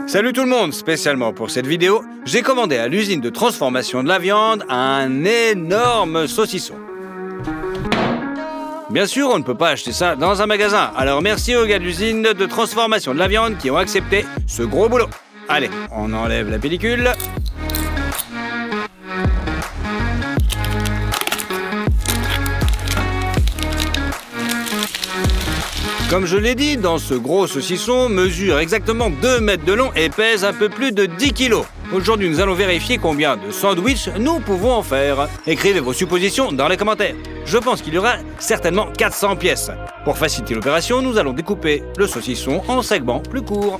Salut tout le monde, spécialement pour cette vidéo, j'ai commandé à l'usine de transformation de la viande un énorme saucisson. Bien sûr, on ne peut pas acheter ça dans un magasin, alors merci aux gars de l'usine de transformation de la viande qui ont accepté ce gros boulot. Allez, on enlève la pellicule. Comme je l'ai dit, dans ce gros saucisson mesure exactement 2 mètres de long et pèse un peu plus de 10 kilos. Aujourd'hui, nous allons vérifier combien de sandwichs nous pouvons en faire. Écrivez vos suppositions dans les commentaires. Je pense qu'il y aura certainement 400 pièces. Pour faciliter l'opération, nous allons découper le saucisson en segments plus courts.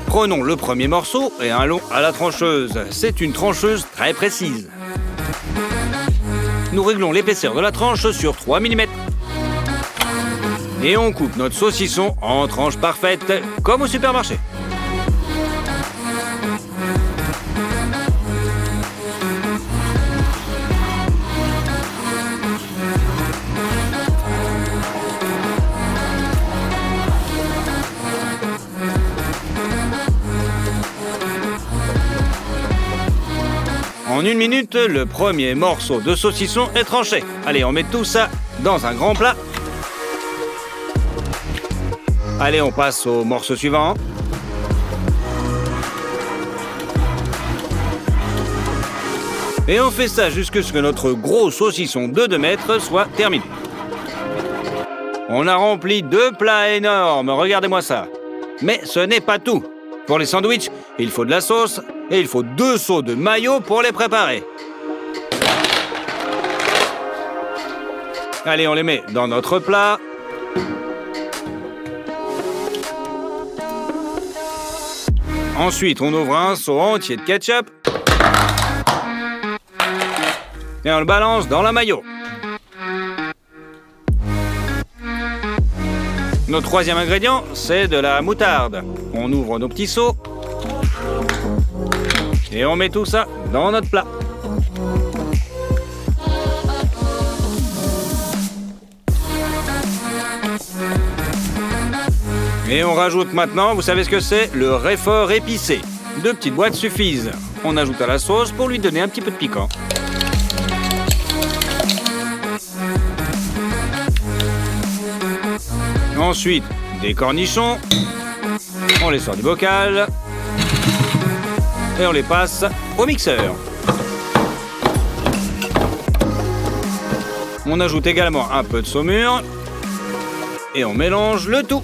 Prenons le premier morceau et allons à la trancheuse. C'est une trancheuse très précise. Nous réglons l'épaisseur de la tranche sur 3 mm. Et on coupe notre saucisson en tranches parfaites, comme au supermarché. En 1 minute, le premier morceau de saucisson est tranché. Allez, on met tout ça dans un grand plat. Allez, on passe au morceau suivant. Et on fait ça jusqu'à ce que notre gros saucisson de 2 mètres soit terminé. On a rempli 2 plats énormes, regardez-moi ça. Mais ce n'est pas tout. Pour les sandwichs, il faut de la sauce et il faut 2 seaux de mayo pour les préparer. Allez, on les met dans notre plat. Ensuite, on ouvre un seau entier de ketchup. Et on le balance dans la mayo. Notre troisième ingrédient, c'est de la moutarde. On ouvre nos petits seaux. Et on met tout ça dans notre plat. Et on rajoute maintenant, vous savez ce que c'est? Le Réfort épicé. 2 petites boîtes suffisent. On ajoute à la sauce pour lui donner un petit peu de piquant. Ensuite, des cornichons. On les sort du bocal. Et on les passe au mixeur. On ajoute également un peu de saumure. Et on mélange le tout.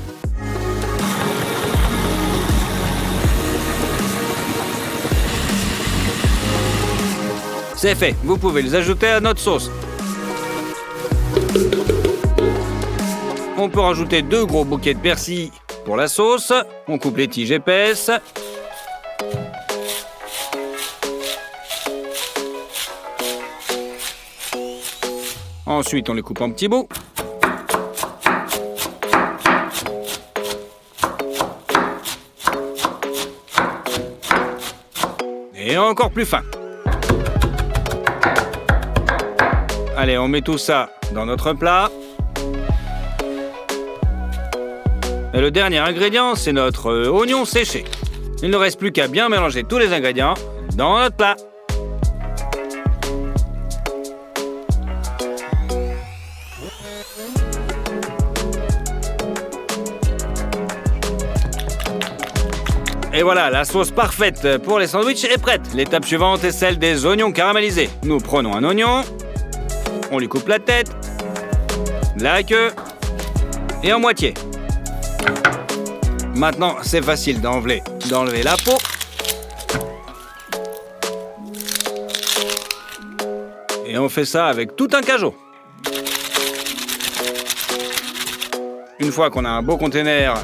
C'est fait, vous pouvez les ajouter à notre sauce. On peut rajouter 2 gros bouquets de persil pour la sauce. On coupe les tiges épaisses. Ensuite, on les coupe en petits bouts. Et encore plus fin. Allez, on met tout ça dans notre plat. Et le dernier ingrédient, c'est notre oignon séché. Il ne reste plus qu'à bien mélanger tous les ingrédients dans notre plat. Et voilà, la sauce parfaite pour les sandwichs est prête. L'étape suivante est celle des oignons caramélisés. Nous prenons un oignon, on lui coupe la tête, la queue et en moitié. Maintenant, c'est facile d'enlever la peau. Et on fait ça avec tout un cajot. Une fois qu'on a un beau conteneur,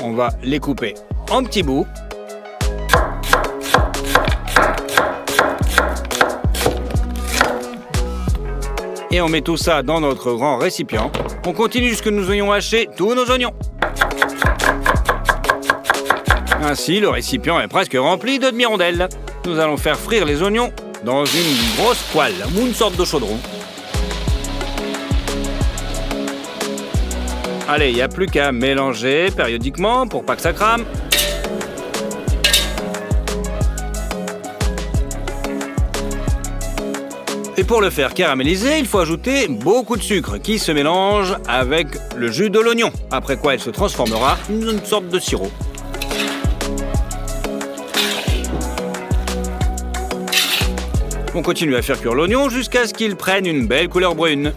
on va les couper en petits bouts. Et on met tout ça dans notre grand récipient. On continue jusque nous ayons haché tous nos oignons. Ainsi, le récipient est presque rempli de demi-rondelles. Nous allons faire frire les oignons dans une grosse poêle ou une sorte de chaudron. Allez, il n'y a plus qu'à mélanger périodiquement pour pas que ça crame. Et pour le faire caraméliser, il faut ajouter beaucoup de sucre qui se mélange avec le jus de l'oignon, après quoi il se transformera en une sorte de sirop. On continue à faire cuire l'oignon jusqu'à ce qu'il prenne une belle couleur brune.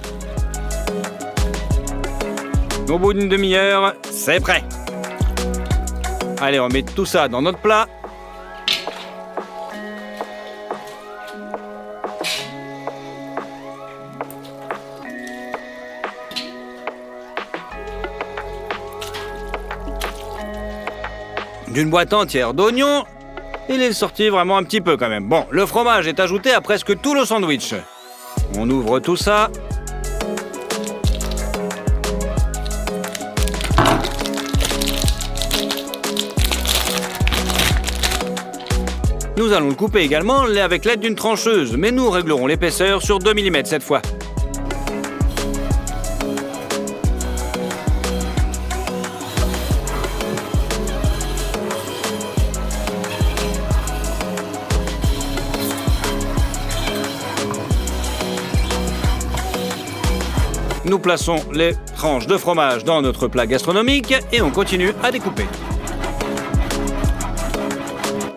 Au bout d'une demi-heure, c'est prêt. Allez, on met tout ça dans notre plat. D'une boîte entière d'oignons, il est sorti vraiment un petit peu quand même. Bon, le fromage est ajouté à presque tout le sandwich. On ouvre tout ça. Nous allons le couper également avec l'aide d'une trancheuse, mais nous réglerons l'épaisseur sur 2 mm cette fois. Nous plaçons les tranches de fromage dans notre plat gastronomique et on continue à découper.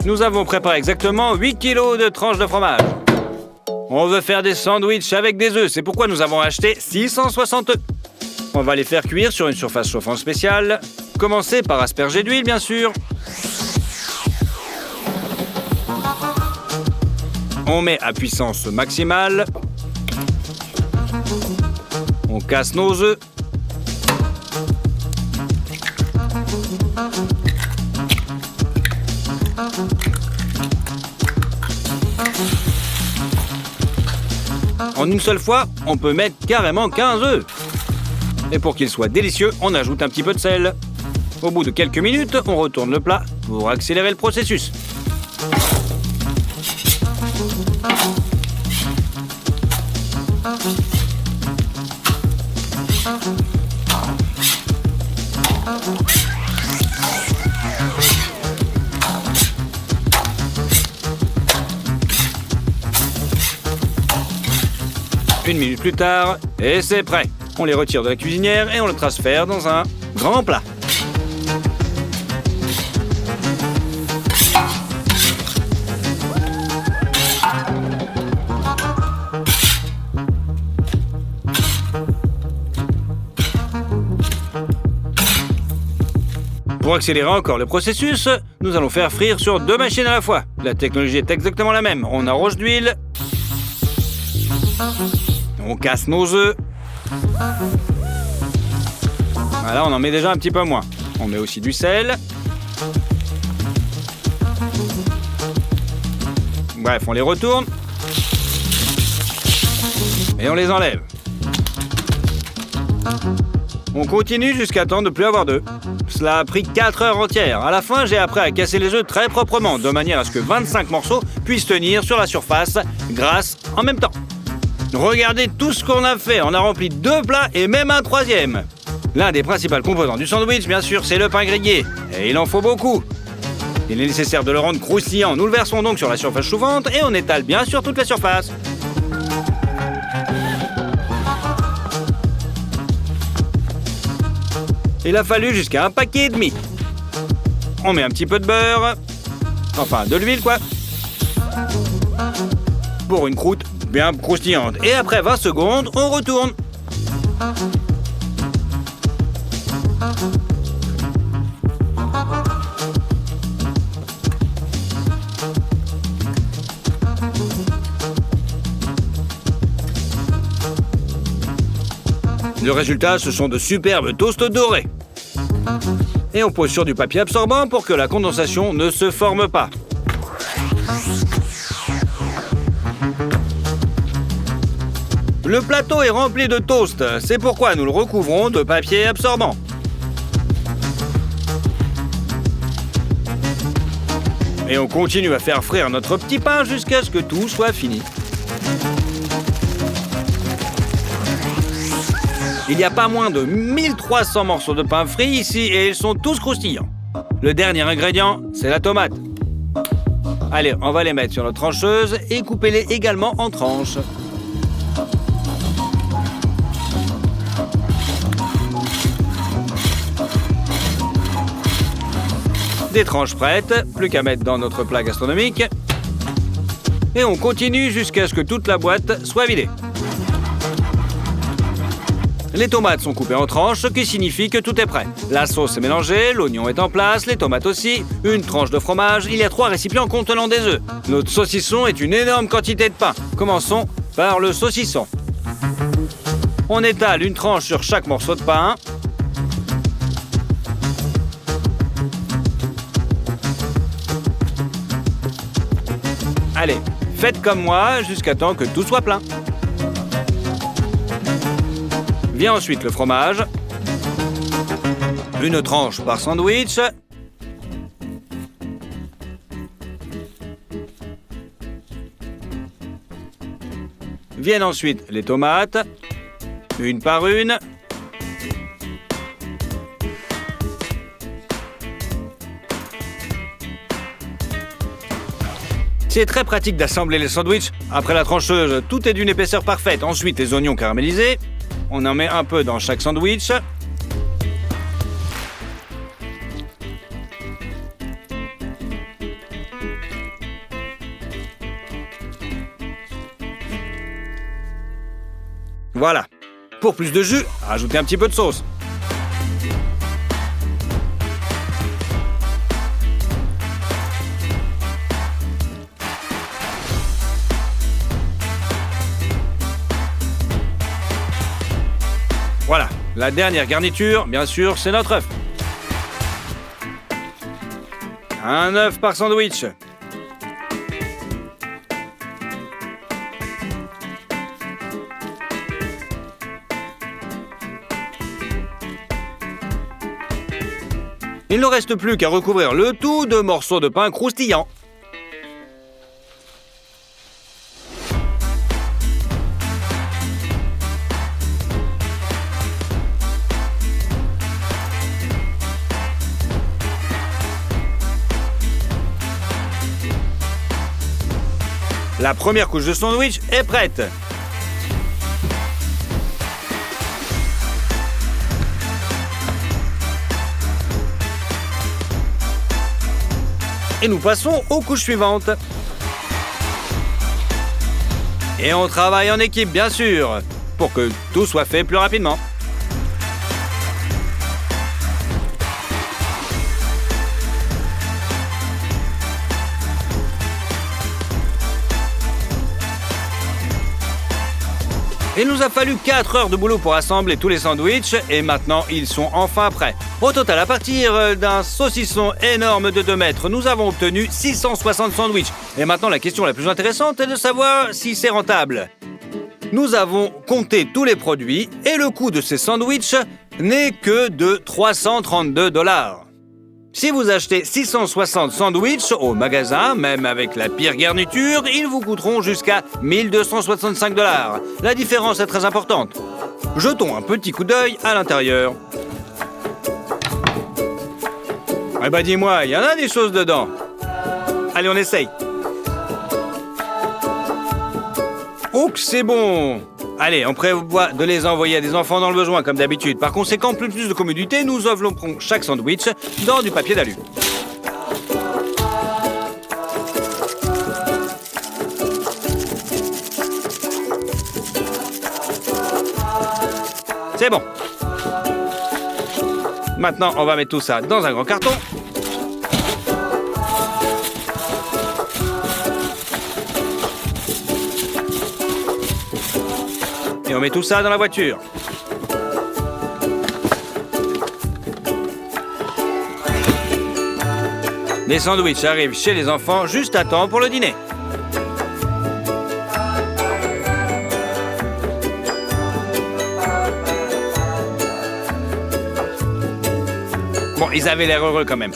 Nous avons préparé exactement 8 kg de tranches de fromage. On veut faire des sandwichs avec des œufs, c'est pourquoi nous avons acheté 660 œufs. On va les faire cuire sur une surface chauffante spéciale. Commencez par asperger d'huile, bien sûr. On met à puissance maximale. On casse nos œufs. En une seule fois, on peut mettre carrément 15 œufs. Et pour qu'il soit délicieux, on ajoute un petit peu de sel. Au bout de quelques minutes, on retourne le plat pour accélérer le processus. Une minute plus tard, et c'est prêt. On les retire de la cuisinière et on le transfère dans un grand plat. Pour accélérer encore le processus, nous allons faire frire sur 2 machines à la fois. La technologie est exactement la même. On arrose d'huile. On casse nos œufs. Voilà, on en met déjà un petit peu moins. On met aussi du sel. Bref, on les retourne. Et on les enlève. On continue jusqu'à temps de ne plus avoir d'œufs. Cela a pris 4 heures entières. À la fin, j'ai appris à casser les œufs très proprement, de manière à ce que 25 morceaux puissent tenir sur la surface grâce en même temps. Regardez tout ce qu'on a fait. On a rempli 2 plats et même un 3e. L'un des principaux composants du sandwich, bien sûr, c'est le pain grillé. Et il en faut beaucoup. Il est nécessaire de le rendre croustillant. Nous le versons donc sur la surface chauffante et on étale bien sûr toute la surface. Il a fallu jusqu'à 1,5 paquet. On met un petit peu de beurre. Enfin, de l'huile, quoi. Pour une croûte bien croustillante. Et après 20 secondes, on retourne. Le résultat, ce sont de superbes toasts dorés. Et on pose sur du papier absorbant pour que la condensation ne se forme pas. Le plateau est rempli de toast, c'est pourquoi nous le recouvrons de papier absorbant. Et on continue à faire frire notre petit pain jusqu'à ce que tout soit fini. Il n'y a pas moins de 1300 morceaux de pain frit ici et ils sont tous croustillants. Le dernier ingrédient, c'est la tomate. Allez, on va les mettre sur notre trancheuse et couper-les également en tranches. Des tranches prêtes, plus qu'à mettre dans notre plat gastronomique. Et on continue jusqu'à ce que toute la boîte soit vidée. Les tomates sont coupées en tranches, ce qui signifie que tout est prêt. La sauce est mélangée, l'oignon est en place, les tomates aussi, une tranche de fromage, il y a 3 récipients contenant des œufs. Notre saucisson est une énorme quantité de pain. Commençons par le saucisson. On étale une tranche sur chaque morceau de pain. Allez, faites comme moi jusqu'à temps que tout soit plein. Vient ensuite le fromage. Une tranche par sandwich. Viennent ensuite les tomates. Une par une. C'est très pratique d'assembler les sandwichs. Après la trancheuse, tout est d'une épaisseur parfaite. Ensuite, les oignons caramélisés. On en met un peu dans chaque sandwich. Voilà. Pour plus de jus, ajoutez un petit peu de sauce. Voilà, la dernière garniture, bien sûr, c'est notre œuf. Un œuf par sandwich. Il ne reste plus qu'à recouvrir le tout de morceaux de pain croustillants. La première couche de sandwich est prête. Et nous passons aux couches suivantes. Et on travaille en équipe, bien sûr, pour que tout soit fait plus rapidement. Il nous a fallu 4 heures de boulot pour assembler tous les sandwichs et maintenant ils sont enfin prêts. Au total, à partir d'un saucisson énorme de 2 mètres, nous avons obtenu 660 sandwichs. Et maintenant, la question la plus intéressante est de savoir si c'est rentable. Nous avons compté tous les produits et le coût de ces sandwichs n'est que de 332 $. Si vous achetez 660 sandwichs au magasin, même avec la pire garniture, ils vous coûteront jusqu'à 1265 $. La différence est très importante. Jetons un petit coup d'œil à l'intérieur. Eh ben dis-moi, il y en a des choses dedans. Allez, on essaye. Oh, que c'est bon! Allez, on prévoit de les envoyer à des enfants dans le besoin, comme d'habitude. Par conséquent, pour plus de commodité, nous enveloppons chaque sandwich dans du papier d'alu. C'est bon. Maintenant, on va mettre tout ça dans un grand carton. Et on met tout ça dans la voiture. Les sandwichs arrivent chez les enfants juste à temps pour le dîner. Bon, ils avaient l'air heureux quand même.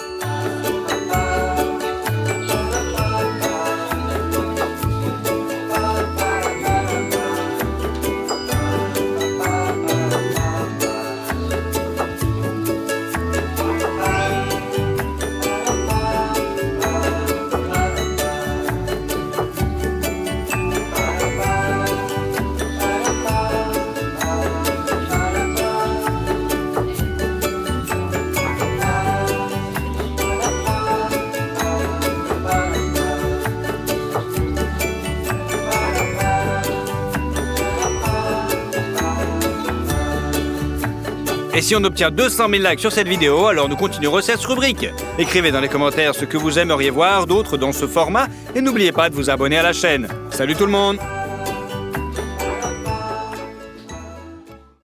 Et si on obtient 200 000 likes sur cette vidéo, alors nous continuerons cette rubrique. Écrivez dans les commentaires ce que vous aimeriez voir d'autre dans ce format et n'oubliez pas de vous abonner à la chaîne. Salut tout le monde!